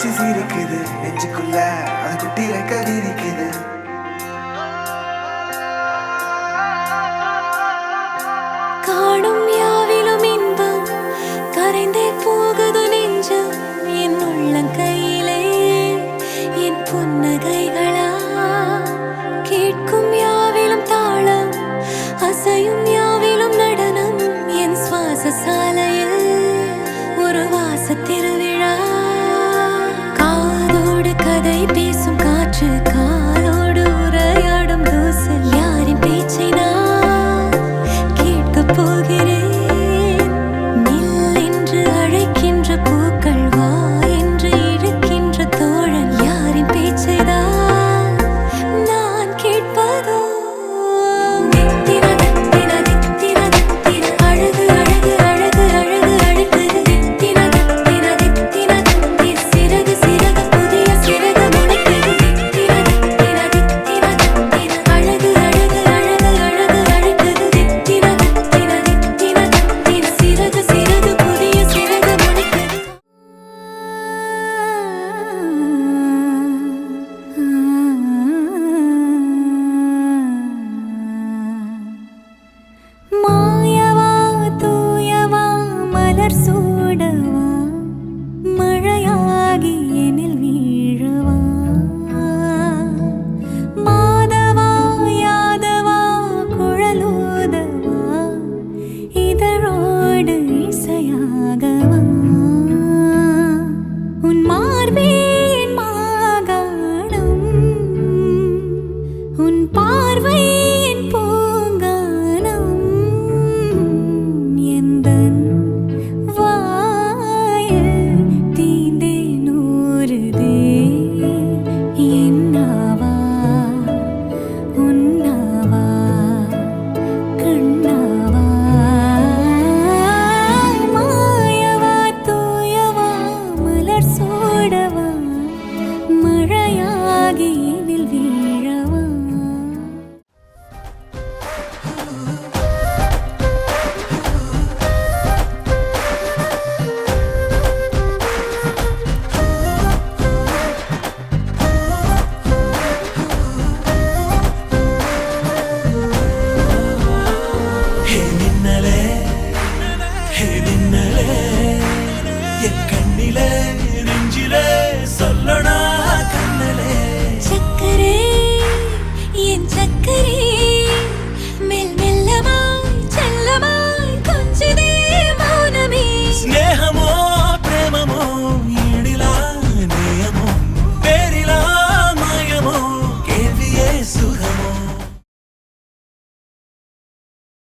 வச்சு சிரிக்குது நெஞ்சுக்குள்ள அது குட்டி ரெக்க விரிக்குது. காணும் யாவிலும் இன்பம் கரைந்தே போகுது நெஞ்சம் என் உள்ளங்கையிலே என் புன்னகைகளா கேட்கும் யாவிலும் தாளம் அசையும் யாவிலும் நடனம் என் சுவாச சாலையில் ஒரு வாச திருவிழா. காதோடு கதை பேசும் காற்று காலோடு உரையாடும் தூசு யாரின் பேச்சை நான் கேட்கப் போகிறேன். நில் என்று அழைக்கின்ற பூக்கள் வா என்று இழுக்கின்ற தோழன் யாரின் பேச்சை தான் நான் கேட்பதோ. தித்திர தித்திர தித்திர தித்திர அழகு அழகு அழகு அழகு அழைக்குது. தித்திர தித்திர தித்திர தித்திர சிறகு சிறகு புதிய சிறகு முளைக்குது. தித்திர தித்திர தித்திர தித்திர அழகு அழகு அழகு அழகு அழைக்குது. தித்திர தித்திர தித்திர தித்திர சிறகு சிறகு புதிய சிறகு முளைக்குது. மாயவா தூயவா மலர் சூடவா மழையாகி எனில் வீழவா. மாதவா யாதவா குழலூதவா இதழோடு இசையாகவா. உன் மார்பே என் மாகாணம் உன் பார்வை என் பூங்கானம் எந்தன்